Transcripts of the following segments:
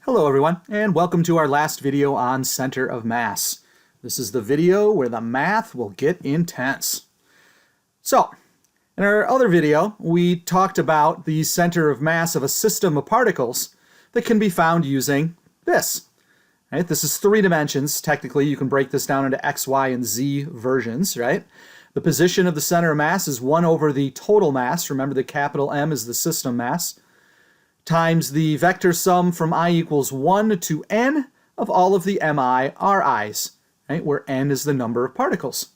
Hello everyone, and welcome to our last video on center of mass. This is the video where the math will get intense. So, in our other video, we talked about the center of mass of a system of particles that can be found using this. Right? This is 3 dimensions. Technically, you can break this down into x, y, and z versions, right? The position of the center of mass is 1 over the total mass. Remember, the capital M is the system mass, times the vector sum from I equals 1 to n of all of the mi ri's, right, where n is the number of particles.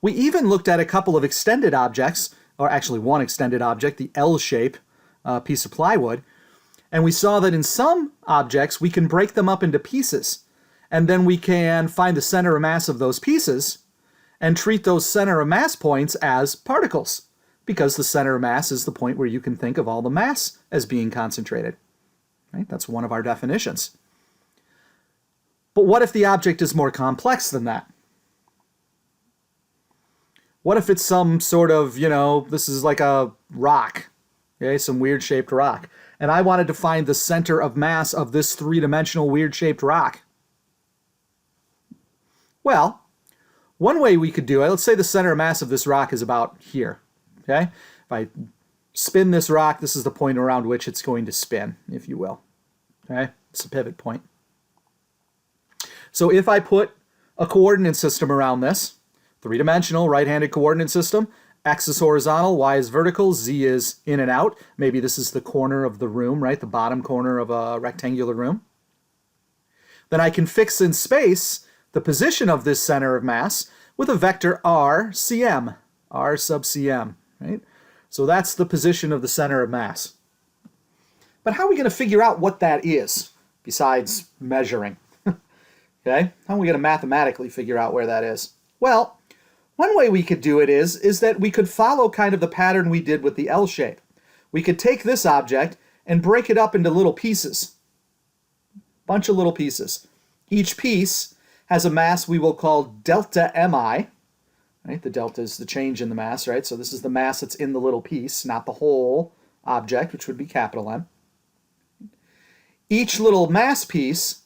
We even looked at a couple of extended objects, or actually one extended object, the L-shape piece of plywood, and we saw that in some objects we can break them up into pieces, and then we can find the center of mass of those pieces and treat those center of mass points as particles, because the center of mass is the point where you can think of all the mass as being concentrated. Right? That's one of our definitions. But what if the object is more complex than that? What if it's some sort of, this is like a rock, okay, some weird shaped rock, and I wanted to find the center of mass of this 3-dimensional weird shaped rock? Well, one way we could do it, let's say the center of mass of this rock is about here. Okay? If I spin this rock, this is the point around which it's going to spin, if you will. Okay? It's a pivot point. So if I put a coordinate system around this, 3-dimensional right-handed coordinate system, x is horizontal, y is vertical, z is in and out. Maybe this is the corner of the room, right? The bottom corner of a rectangular room. Then I can fix in space the position of this center of mass with a vector r cm, r sub cm. Right? So that's the position of the center of mass. But how are we going to figure out what that is, besides measuring? Okay? How are we going to mathematically figure out where that is? Well, one way we could do it is that we could follow kind of the pattern we did with the L shape. We could take this object and break it up into little pieces. Bunch of little pieces. Each piece has a mass we will call delta mi. Right? The delta is the change in the mass, right? So this is the mass that's in the little piece, not the whole object, which would be capital M. Each little mass piece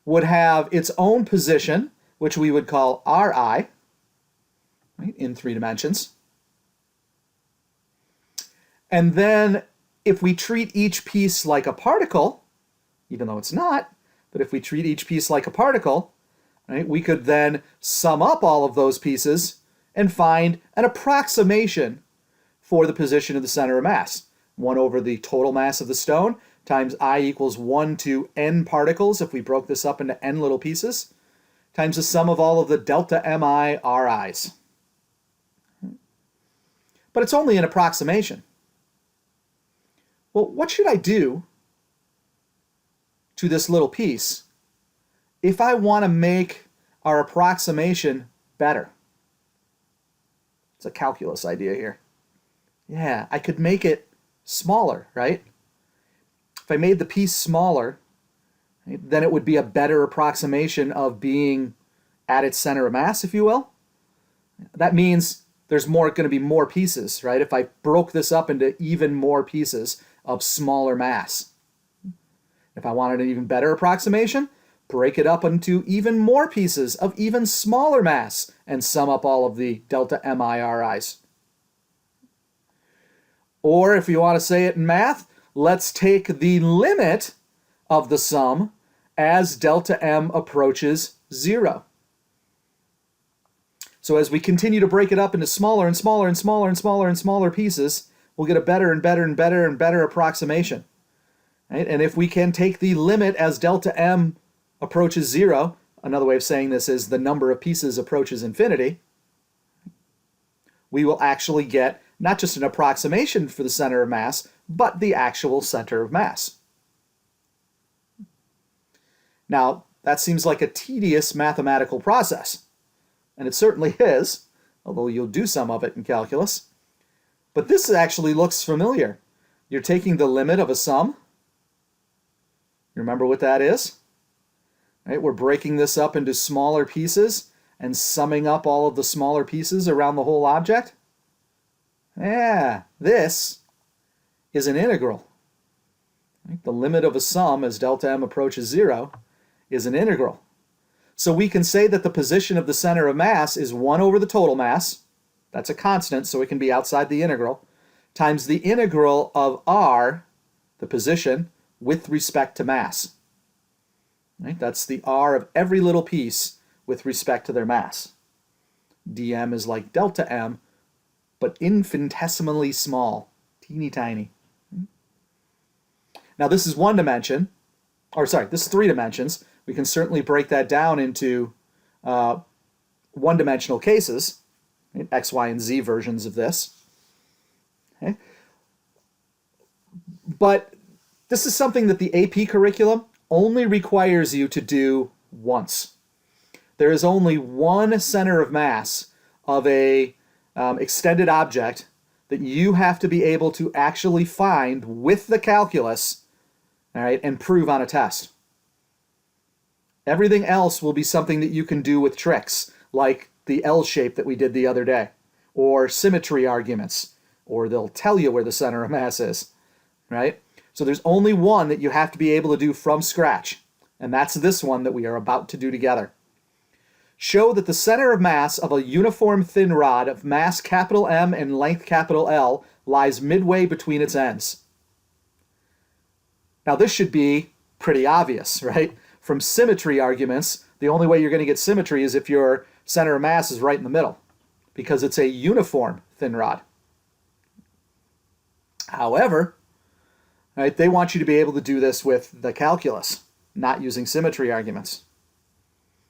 would have its own position, which we would call Ri, right, in 3 dimensions. And then if we treat each piece like a particle, even though it's not, but if we treat each piece like a particle, right, we could then sum up all of those pieces and find an approximation for the position of the center of mass. 1 over the total mass of the stone times I equals 1 to n particles, if we broke this up into n little pieces, times the sum of all of the delta mi ri's. But it's only an approximation. Well, what should I do to this little piece if I want to make our approximation better? It's a calculus idea here. Yeah, I could make it smaller, right? If I made the piece smaller, right, then it would be a better approximation of being at its center of mass, if you will. That means there's going to be more pieces, right? If I broke this up into even more pieces of smaller mass. If I wanted an even better approximation, break it up into even more pieces of even smaller mass and sum up all of the delta mi ri's. Or if you want to say it in math, let's take the limit of the sum as delta m approaches 0. So as we continue to break it up into smaller and smaller and smaller and smaller and smaller pieces, we'll get a better and better and better and better approximation. Right? And if we can take the limit as delta m approaches 0, another way of saying this is the number of pieces approaches infinity, we will actually get not just an approximation for the center of mass, but the actual center of mass. Now, that seems like a tedious mathematical process, and it certainly is, although you'll do some of it in calculus. But this actually looks familiar. You're taking the limit of a sum. You remember what that is? Right? We're breaking this up into smaller pieces and summing up all of the smaller pieces around the whole object. Yeah, this is an integral. Right? The limit of a sum as delta m approaches 0 is an integral. So we can say that the position of the center of mass is 1 over the total mass. That's a constant, so it can be outside the integral, times the integral of r, the position, with respect to mass. Right? That's the r of every little piece with respect to their mass. dm is like delta m, but infinitesimally small, teeny tiny. Now this is one dimension, or sorry, this is 3 dimensions. We can certainly break that down into one-dimensional cases, right? X, Y, and Z versions of this. Okay? But this is something that the AP curriculum only requires you to do once. There is only one center of mass of a extended object that you have to be able to actually find with the calculus, all right, and prove on a test. Everything else will be something that you can do with tricks, like the L shape that we did the other day, or symmetry arguments, or they'll tell you where the center of mass is, right? So there's only one that you have to be able to do from scratch, and that's this one that we are about to do together. Show that the center of mass of a uniform thin rod of mass capital M and length capital L lies midway between its ends. Now this should be pretty obvious, right? From symmetry arguments, the only way you're going to get symmetry is if your center of mass is right in the middle, because it's a uniform thin rod. However, right, they want you to be able to do this with the calculus, not using symmetry arguments.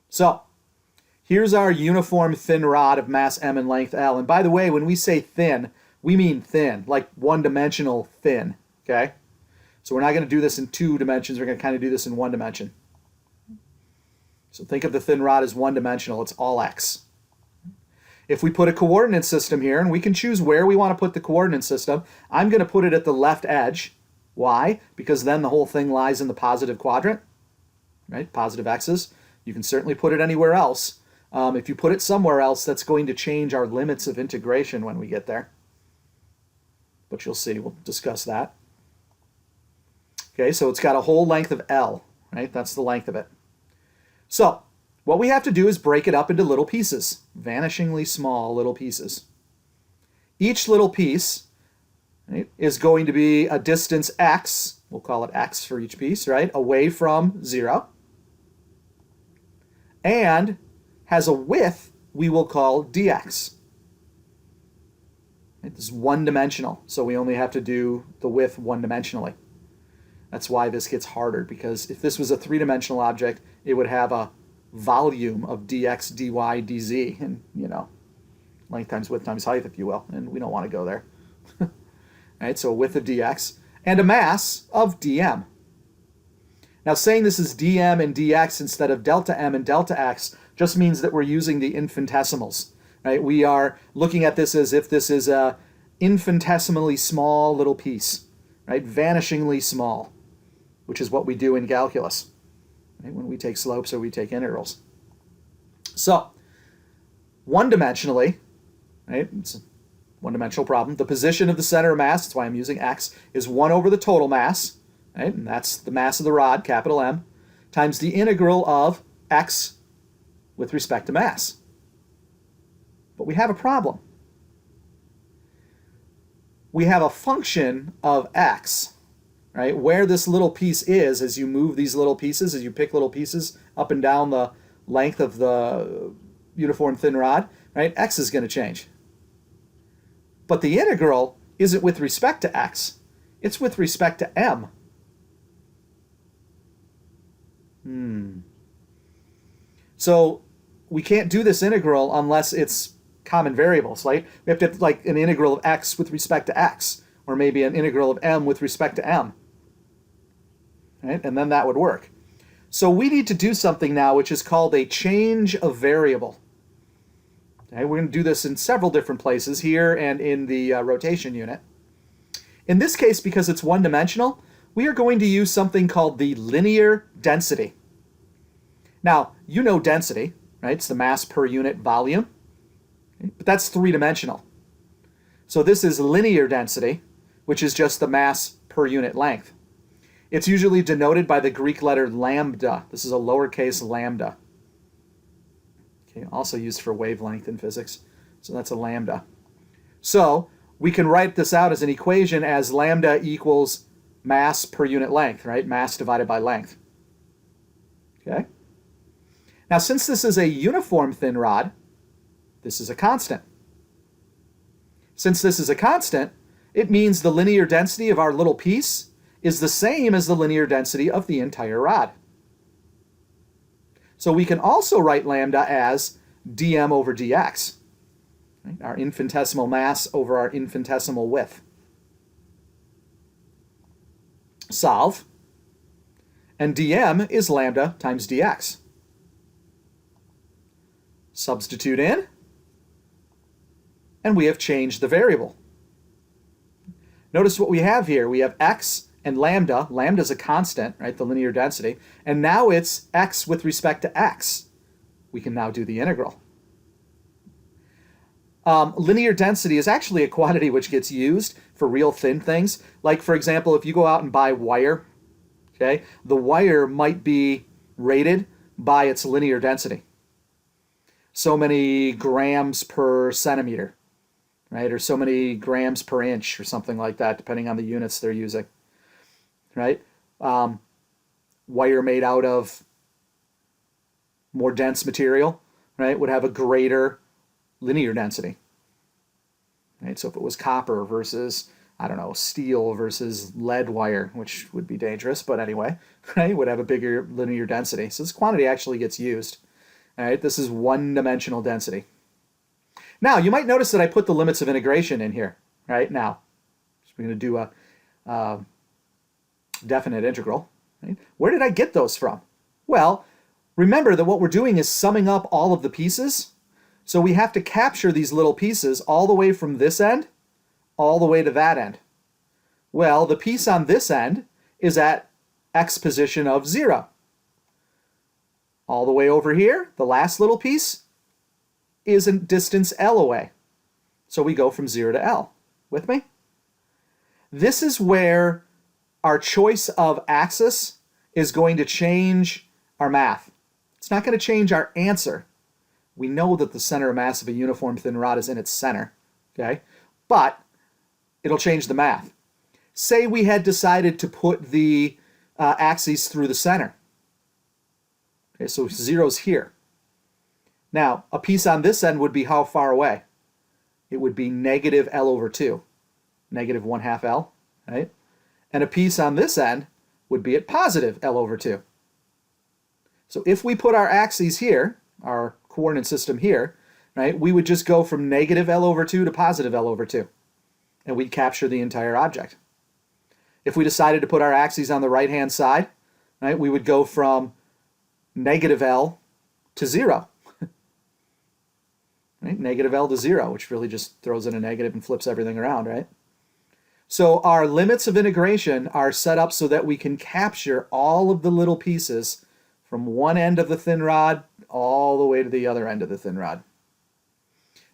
So, here's our uniform thin rod of mass M and length L. And by the way, when we say thin, we mean thin, like one-dimensional thin, okay? So we're not going to do this in 2 dimensions. We're going to kind of do this in 1 dimension. So think of the thin rod as one-dimensional. It's all x. If we put a coordinate system here, and we can choose where we want to put the coordinate system, I'm going to put it at the left edge. Why? Because then the whole thing lies in the positive quadrant, right? Positive x's. You can certainly put it anywhere else. If you put it somewhere else, that's going to change our limits of integration when we get there. But you'll see. We'll discuss that. Okay, so it's got a whole length of L, right? That's the length of it. So, what we have to do is break it up into little pieces, vanishingly small little pieces. Each little piece, right, is going to be a distance x, we'll call it x for each piece, right, away from 0, and has a width we will call dx. Right, this is one-dimensional, so we only have to do the width one-dimensionally. That's why this gets harder, because if this was a 3-dimensional object, it would have a volume of dx, dy, dz, and, you know, length times width times height, if you will, and we don't want to go there. All right, so a width of dx, and a mass of dm. Now, saying this is dm and dx instead of delta m and delta x just means that we're using the infinitesimals, right? We are looking at this as if this is a infinitesimally small little piece, right? Vanishingly small, which is what we do in calculus, right? When we take slopes or we take integrals. So, one-dimensionally, right? It's a one-dimensional problem. The position of the center of mass, that's why I'm using x, is 1 over the total mass, right? And that's the mass of the rod, capital M, times the integral of x with respect to mass. But we have a problem. We have a function of x, right? Where this little piece is as you move these little pieces, as you pick little pieces up and down the length of the uniform thin rod, right? X is going to change. But the integral isn't with respect to x. It's with respect to m. So we can't do this integral unless it's common variables, right? We have to have like an integral of x with respect to x, or maybe an integral of m with respect to m, right? And then that would work. So we need to do something now which is called a change of variable. Okay, we're going to do this in several different places here and in the rotation unit. In this case, because it's one-dimensional, we are going to use something called the linear density. Now, you know density, right? It's the mass per unit volume, okay? But that's 3-dimensional. So this is linear density, which is just the mass per unit length. It's usually denoted by the Greek letter lambda. This is a lowercase lambda. Okay, also used for wavelength in physics. So that's a lambda. So we can write this out as an equation as lambda equals mass per unit length, right? Mass divided by length. Okay? Now, since this is a uniform thin rod, this is a constant. Since this is a constant, it means the linear density of our little piece is the same as the linear density of the entire rod. So we can also write lambda as dm over dx, right? Our infinitesimal mass over our infinitesimal width. Solve, and dm is lambda times dx. Substitute in, and we have changed the variable. Notice what we have here. We have x and lambda. Lambda is a constant, right, the linear density. And now it's x with respect to x. We can now do the integral. Linear density is actually a quantity which gets used for real thin things. Like, for example, if you go out and buy wire, okay, the wire might be rated by its linear density. So many grams per centimeter, right? Or so many grams per inch or something like that, depending on the units they're using, right? Wire made out of more dense material, right, would have a greater linear density, right? So if it was copper versus, I don't know, steel versus lead wire, which would be dangerous, but anyway, right, would have a bigger linear density. So this quantity actually gets used. All right, this is one-dimensional density. Now, you might notice that I put the limits of integration in here, right? Now, so we're going to do a definite integral. Right? Where did I get those from? Well, remember that what we're doing is summing up all of the pieces. So we have to capture these little pieces all the way from this end, all the way to that end. Well, the piece on this end is at x position of 0. All the way over here, the last little piece, is a distance L away. So we go from 0 to L. With me? This is where our choice of axis is going to change our math. It's not going to change our answer. We know that the center of mass of a uniform thin rod is in its center, okay? But it'll change the math. Say we had decided to put the axes through the center. Okay, so 0's here. Now, a piece on this end would be how far away? It would be negative L over 2, negative 1/2 L, right? And a piece on this end would be at positive L over 2. So if we put our axes here, our coordinate system here, right, we would just go from negative L over 2 to positive L over 2, and we'd capture the entire object. If we decided to put our axes on the right-hand side, right, we would go from negative L to 0. Right? Negative L to 0, which really just throws in a negative and flips everything around, right? So our limits of integration are set up so that we can capture all of the little pieces from one end of the thin rod all the way to the other end of the thin rod.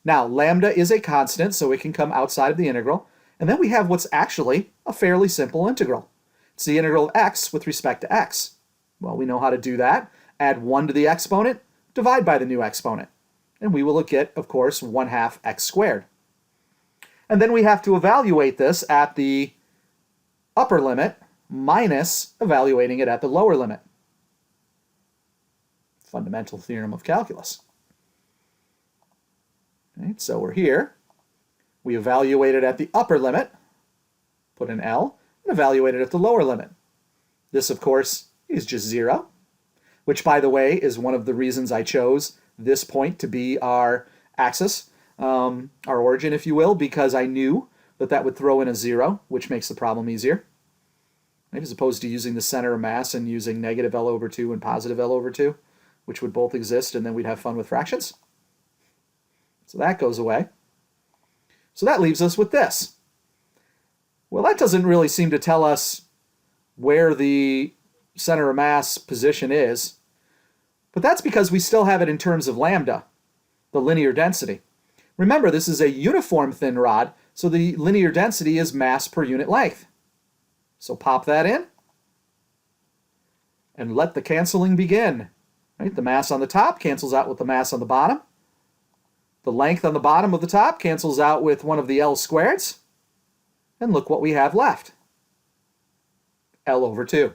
Now, lambda is a constant, so it can come outside of the integral. And then we have what's actually a fairly simple integral. It's the integral of x with respect to x. Well, we know how to do that. Add 1 to the exponent, divide by the new exponent. And we will get, of course, 1/2 x squared. And then we have to evaluate this at the upper limit minus evaluating it at the lower limit. Fundamental theorem of calculus. Okay, so we're here. We evaluate it at the upper limit, put an L, and evaluate it at the lower limit. This, of course, is just 0, which, by the way, is one of the reasons I chose this point to be our axis, our origin, if you will, because I knew that that would throw in a 0, which makes the problem easier, right? As opposed to using the center of mass and using negative L over 2 and positive L over 2, which would both exist, and then we'd have fun with fractions. So that goes away. So that leaves us with this. Well, that doesn't really seem to tell us where the center of mass position is, but that's because we still have it in terms of lambda, the linear density. Remember, this is a uniform thin rod, so the linear density is mass per unit length. So pop that in, and let the canceling begin. Right? The mass on the top cancels out with the mass on the bottom. The length on the bottom of the top cancels out with one of the L squareds. And look what we have left. L over 2.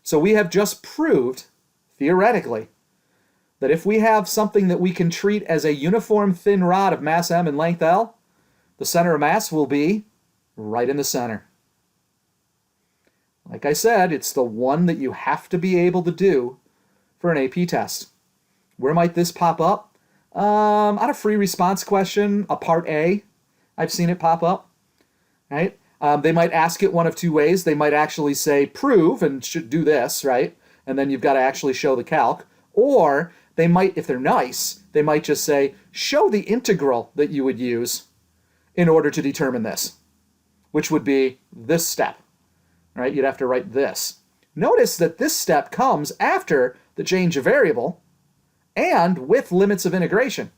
So we have just proved, theoretically, that if we have something that we can treat as a uniform thin rod of mass m and length L, the center of mass will be right in the center. Like I said, it's the one that you have to be able to do for an AP test. Where might this pop up? On a free response question, a part A, I've seen it pop up. Right? They might ask it one of two ways. They might actually say prove and should do this, right? And then you've got to actually show the calc. Or they might, if they're nice, they might just say show the integral that you would use in order to determine this, which would be this step. Right? You'd have to write this. Notice that this step comes after the change of variable and with limits of integration.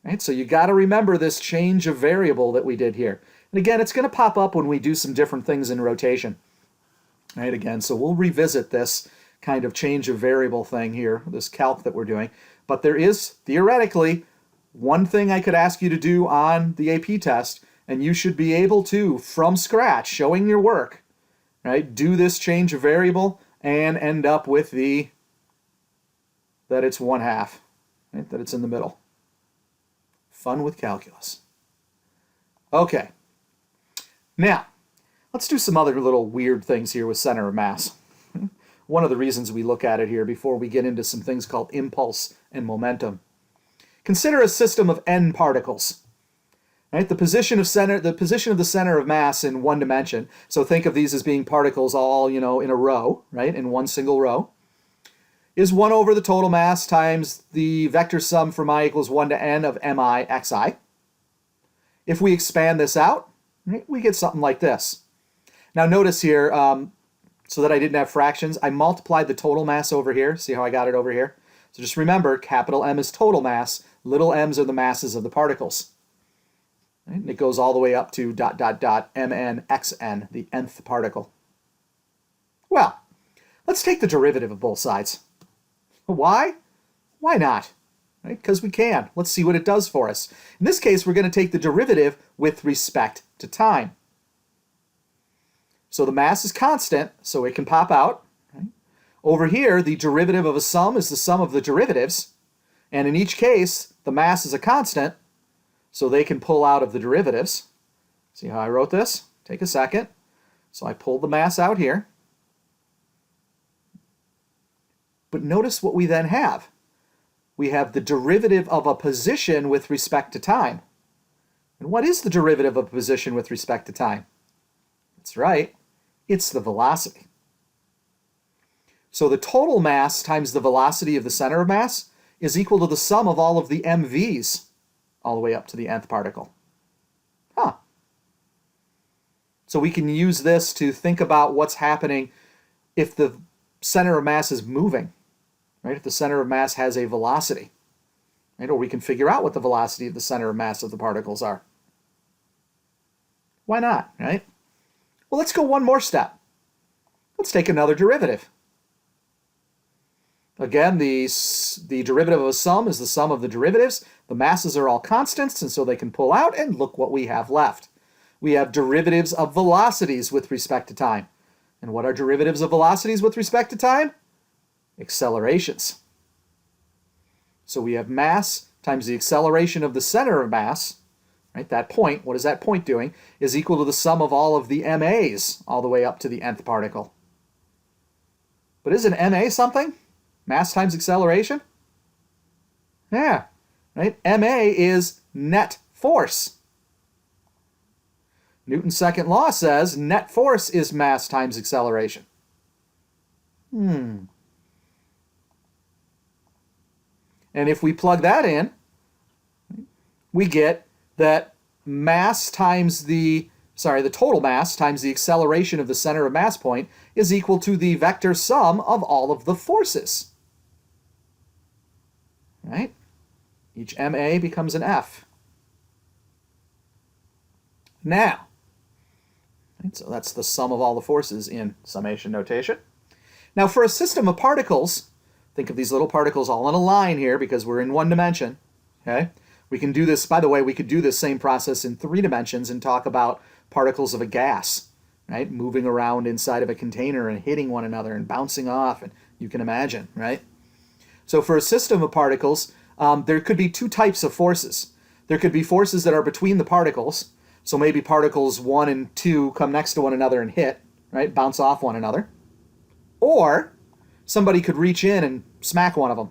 Right? So you got to remember this change of variable that we did here. And again, it's going to pop up when we do some different things in rotation. Right? Again, so we'll revisit this kind of change of variable thing here, this calc that we're doing. But there is, theoretically, one thing I could ask you to do on the AP test, and you should be able to, from scratch, showing your work, right, do this change of variable and end up with that it's 1/2, right, that it's in the middle. Fun with calculus. Okay. Now, let's do some other little weird things here with center of mass. One of the reasons we look at it here before we get into some things called impulse and momentum. Consider a system of n particles. Right? The position of the center of mass in one dimension. So think of these as being particles all, in a row, right? In one single row. Is 1 over the total mass times the vector sum from I equals 1 to n of mi xi. If we expand this out, right, we get something like this. Now notice here, so that I didn't have fractions, I multiplied the total mass over here. See how I got it over here? So just remember, capital M is total mass, little m's are the masses of the particles. Right? And it goes all the way up to ... mn xn, the nth particle. Well, let's take the derivative of both sides. Why? Why not? Right? Because we can. Let's see what it does for us. In this case, we're going to take the derivative with respect to time. So the mass is constant, so it can pop out. Right? Over here, the derivative of a sum is the sum of the derivatives. And in each case, the mass is a constant, so they can pull out of the derivatives. See how I wrote this? Take a second. So I pulled the mass out here. But notice what we then have. We have the derivative of a position with respect to time. And what is the derivative of a position with respect to time? That's right. It's the velocity. So the total mass times the velocity of the center of mass is equal to the sum of all of the mv's all the way up to the nth particle. Huh. So we can use this to think about what's happening if the center of mass is moving, right? If the center of mass has a velocity, right? Or we can figure out what the velocity of the center of mass of the particles are. Why not, right? Well, let's go one more step. Let's take another derivative. Again, the derivative of a sum is the sum of the derivatives. The masses are all constants, and so they can pull out, and look what we have left. We have derivatives of velocities with respect to time. And what are derivatives of velocities with respect to time? Accelerations. So we have mass times the acceleration of the center of mass, right? That point, what is that point doing, is equal to the sum of all of the MAs all the way up to the nth particle. But isn't MA something? Mass times acceleration? Yeah, right? MA is net force. Newton's second law says net force is mass times acceleration. And if we plug that in, we get that mass times the total mass times the acceleration of the center of mass point is equal to the vector sum of all of the forces. Right? Each MA becomes an F. Now, Right? So that's the sum of all the forces in summation notation. Now for a system of particles, think of these little particles all in a line here because we're in one dimension. Okay? We can do this, by the way, we could do this same process in 3 dimensions and talk about particles of a gas, right? Moving around inside of a container and hitting one another and bouncing off, and you can imagine, right? So for a system of particles, there could be 2 types of forces. There could be forces that are between the particles. So maybe particles 1 and 2 come next to one another and hit, right? Bounce off one another. Or somebody could reach in and smack one of them,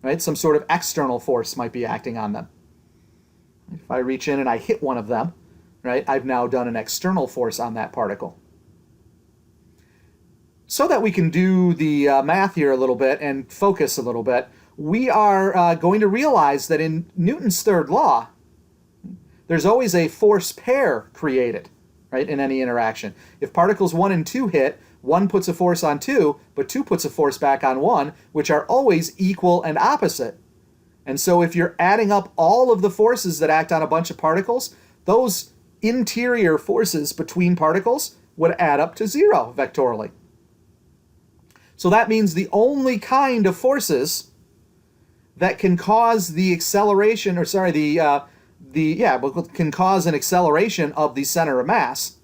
right? Some sort of external force might be acting on them. If I reach in and I hit one of them, right, I've now done an external force on that particle. So that we can do the math here a little bit and focus a little bit, we are going to realize that in Newton's third law, there's always a force pair created, right, in any interaction. If particles 1 and 2 hit, 1 puts a force on 2, but 2 puts a force back on 1, which are always equal and opposite. And so if you're adding up all of the forces that act on a bunch of particles, those interior forces between particles would add up to 0 vectorially. So that means the only kind of forces that can cause the acceleration, or sorry, can cause an acceleration of the center of mass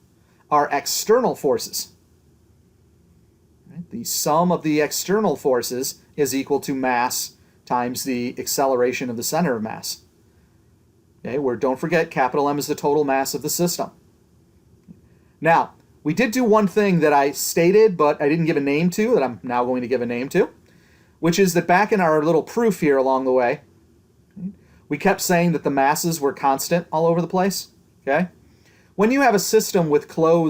are external forces. Right? The sum of the external forces is equal to mass times the acceleration of the center of mass. Okay, where don't forget capital M is the total mass of the system. Now, we did do one thing that I stated, but I didn't give a name to, that I'm now going to give a name to, which is that back in our little proof here along the way, we kept saying that the masses were constant all over the place. Okay? When you have a system with where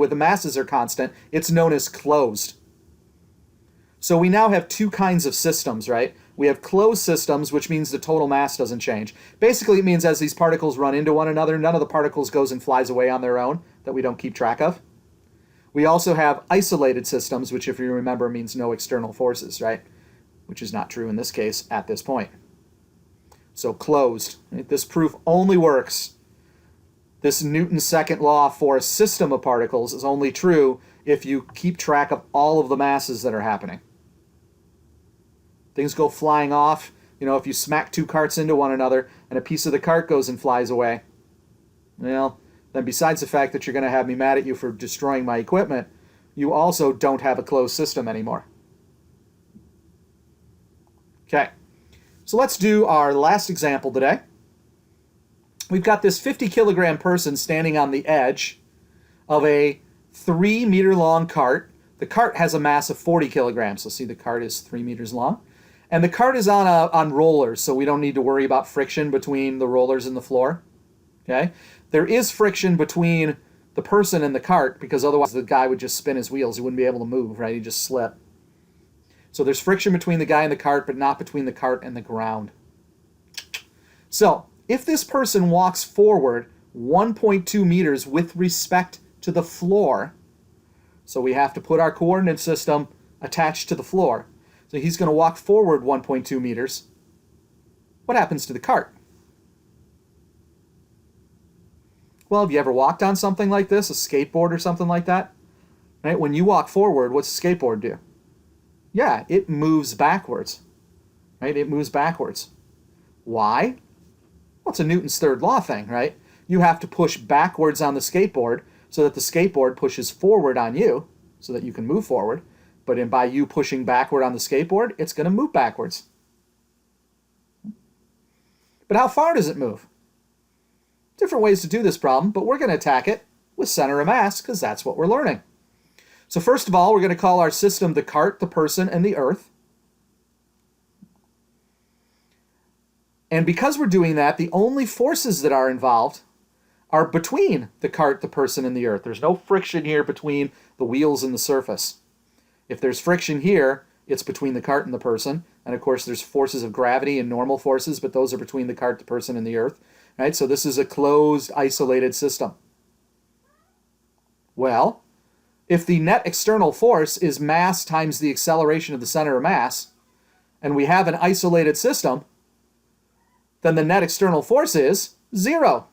the masses are constant, it's known as closed. So we now have 2 kinds of systems, right? We have closed systems, which means the total mass doesn't change. Basically, it means as these particles run into one another, none of the particles goes and flies away on their own that we don't keep track of. We also have isolated systems, which if you remember means no external forces, right? Which is not true in this case at this point. So closed. Right? This proof only works. This Newton's second law for a system of particles is only true if you keep track of all of the masses that are happening. Things go flying off. You know, if you smack 2 carts into one another and a piece of the cart goes and flies away, well, then besides the fact that you're going to have me mad at you for destroying my equipment, you also don't have a closed system anymore. Okay, so let's do our last example today. We've got this 50-kilogram person standing on the edge of a 3-meter-long cart. The cart has a mass of 40 kilograms, so see the cart is 3 meters long. And the cart is on rollers, so we don't need to worry about friction between the rollers and the floor. Okay? There is friction between the person and the cart, because otherwise the guy would just spin his wheels. He wouldn't be able to move, right? He'd just slip. So there's friction between the guy and the cart, but not between the cart and the ground. So if this person walks forward 1.2 meters with respect to the floor, so we have to put our coordinate system attached to the floor. So he's going to walk forward 1.2 meters. What happens to the cart? Well, have you ever walked on something like this, a skateboard or something like that? Right? When you walk forward, what's a skateboard do? Yeah, it moves backwards. Right? It moves backwards. Why? Well, it's a Newton's third law thing, right? You have to push backwards on the skateboard so that the skateboard pushes forward on you so that you can move forward. But by you pushing backward on the skateboard, it's going to move backwards. But how far does it move? Different ways to do this problem, but we're going to attack it with center of mass because that's what we're learning. So first of all, we're going to call our system the cart, the person, and the earth. And because we're doing that, the only forces that are involved are between the cart, the person, and the earth. There's no friction here between the wheels and the surface. If there's friction here, it's between the cart and the person. And of course, there's forces of gravity and normal forces, but those are between the cart, the person, and the earth. Right? So this is a closed, isolated system. Well, if the net external force is mass times the acceleration of the center of mass, and we have an isolated system, then the net external force is 0.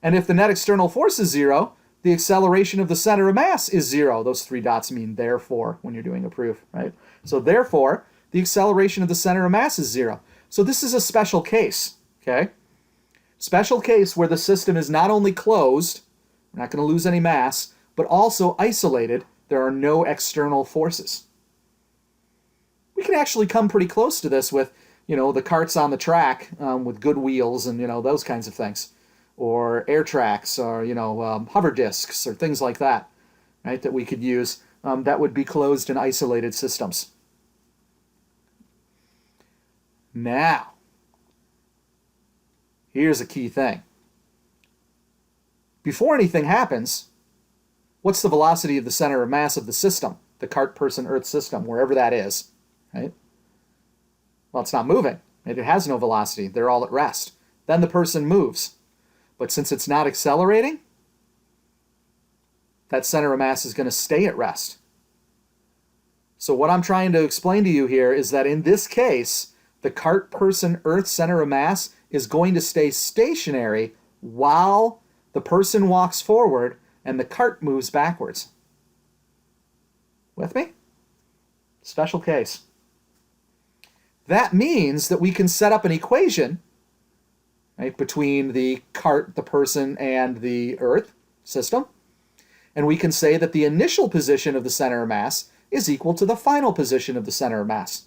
And if the net external force is 0, the acceleration of the center of mass is 0. Those 3 dots mean therefore when you're doing a proof, right? So therefore, the acceleration of the center of mass is 0. So this is a special case, okay? Special case where the system is not only closed, we're not going to lose any mass, but also isolated. There are no external forces. We can actually come pretty close to this with, the carts on the track with good wheels and, those kinds of things. Or air tracks or, hover disks or things like that, right, that we could use that would be closed and isolated systems. Now, here's a key thing. Before anything happens, what's the velocity of the center of mass of the system, the cart, person, earth system, wherever that is, right? Well, it's not moving. It has no velocity. They're all at rest. Then the person moves. But since it's not accelerating, that center of mass is going to stay at rest. So what I'm trying to explain to you here is that in this case, the cart, person, earth center of mass is going to stay stationary while the person walks forward and the cart moves backwards. With me? Special case. That means that we can set up an equation, right, between the cart, the person, and the earth system. And we can say that the initial position of the center of mass is equal to the final position of the center of mass.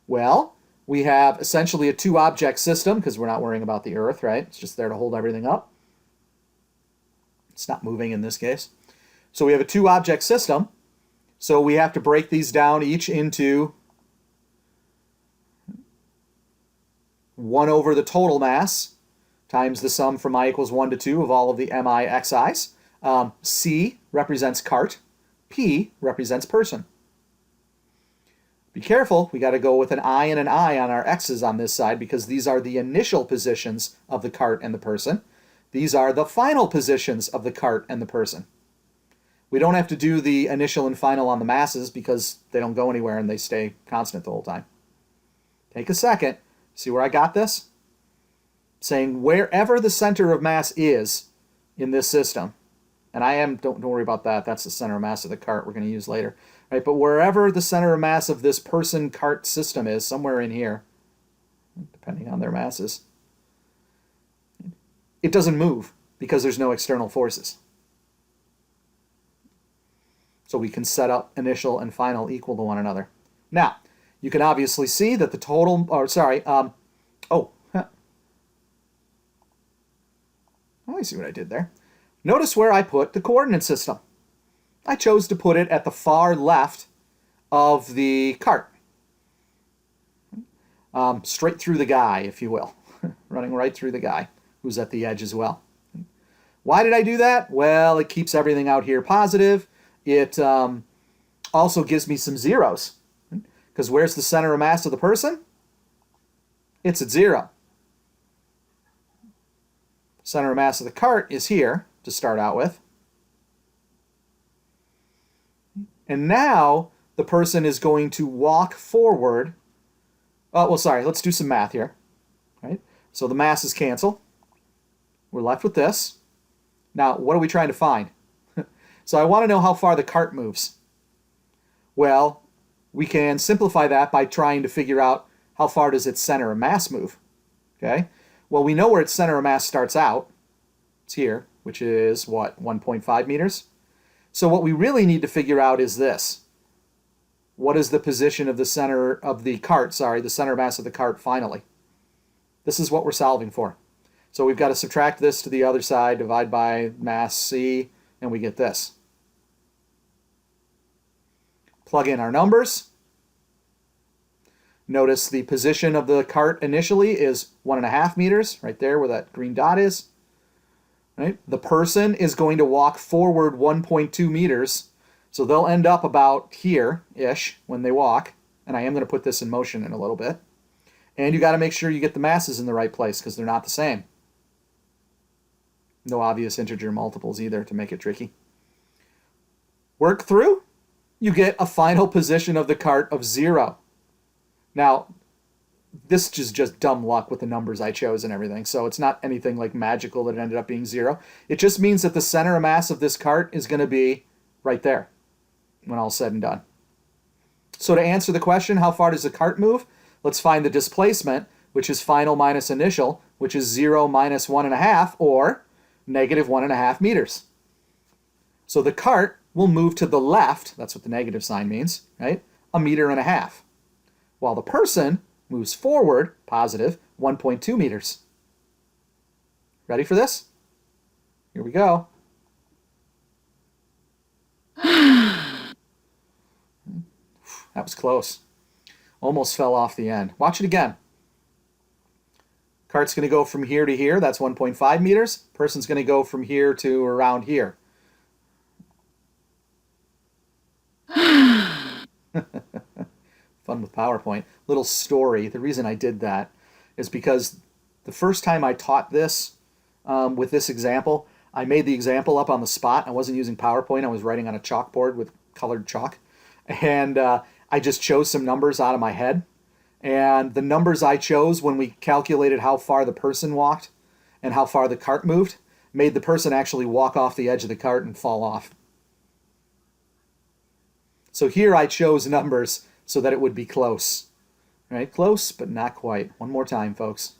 Well, we have essentially a 2-object system because we're not worrying about the earth, right? It's just there to hold everything up. It's not moving in this case. So we have a 2-object system. So we have to break these down each into 1 over the total mass times the sum from I equals 1 to 2 of all of the mi xi's. C represents cart. P represents person. Be careful, we got to go with an I and an I on our x's on this side because these are the initial positions of the cart and the person. These are the final positions of the cart and the person. We don't have to do the initial and final on the masses because they don't go anywhere and they stay constant the whole time. Take a second. See where I got this? Saying wherever the center of mass is in this system, and don't worry about that, that's the center of mass of the cart we're going to use later, right? But wherever the center of mass of this person-cart system is, somewhere in here, depending on their masses, it doesn't move because there's no external forces. So we can set up initial and final equal to one another. Now, you can obviously see that the total, I see what I did there. Notice where I put the coordinate system. I chose to put it at the far left of the cart. Straight through the guy, if you will. Running right through the guy, who's at the edge as well. Why did I do that? Well, it keeps everything out here positive. It also gives me some zeros. Because where's the center of mass of the person? It's at 0. Center of mass of the cart is here to start out with. And now the person is going to walk forward. Let's do some math here. Right? So the masses cancel. We're left with this. Now, what are we trying to find? So I want to know how far the cart moves. Well, we can simplify that by trying to figure out how far does its center of mass move. Okay? Well, we know where its center of mass starts out. It's here, which is what, 1.5 meters? So what we really need to figure out is this. What is the position of the center of the cart, the center of mass of the cart finally? This is what we're solving for. So we've got to subtract this to the other side, divide by mass C, and we get this. Plug in our numbers. Notice the position of the cart initially is 1.5 meters, right there where that green dot is. Right? The person is going to walk forward 1.2 meters, so they'll end up about here-ish when they walk, and I am going to put this in motion in a little bit. And you got to make sure you get the masses in the right place because they're not the same. No obvious integer multiples either to make it tricky. Work through, you get a final position of the cart of 0. Now, this is just dumb luck with the numbers I chose and everything. So it's not anything like magical that it ended up being 0. It just means that the center of mass of this cart is going to be right there when all's said and done. So to answer the question, how far does the cart move? Let's find the displacement, which is final minus initial, which is 0 minus 1.5, or negative 1.5 meters. So the cart will move to the left, that's what the negative sign means, right? 1.5 meters. While the person moves forward, positive, 1.2 meters. Ready for this? Here we go. That was close. Almost fell off the end. Watch it again. Cart's going to go from here to here. That's 1.5 meters. Person's going to go from here to around here. Fun with PowerPoint. Little story. The reason I did that is because the first time I taught this with this example, I made the example up on the spot. I wasn't using PowerPoint. I was writing on a chalkboard with colored chalk. And I just chose some numbers out of my head. And the numbers I chose when we calculated how far the person walked and how far the cart moved made the person actually walk off the edge of the cart and fall off. So here I chose numbers so that it would be close. Right? Close, but not quite. One more time, folks.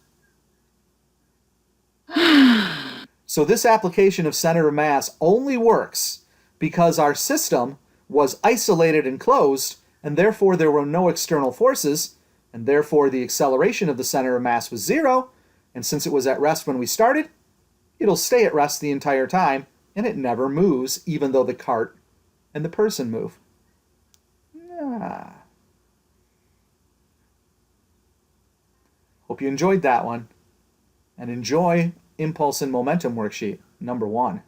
So this application of center of mass only works because our system was isolated and closed, and therefore there were no external forces, and therefore the acceleration of the center of mass was 0, and since it was at rest when we started, it'll stay at rest the entire time, and it never moves, even though the cart and the person move. Hope you enjoyed that one, and enjoy Impulse and Momentum Worksheet number 1.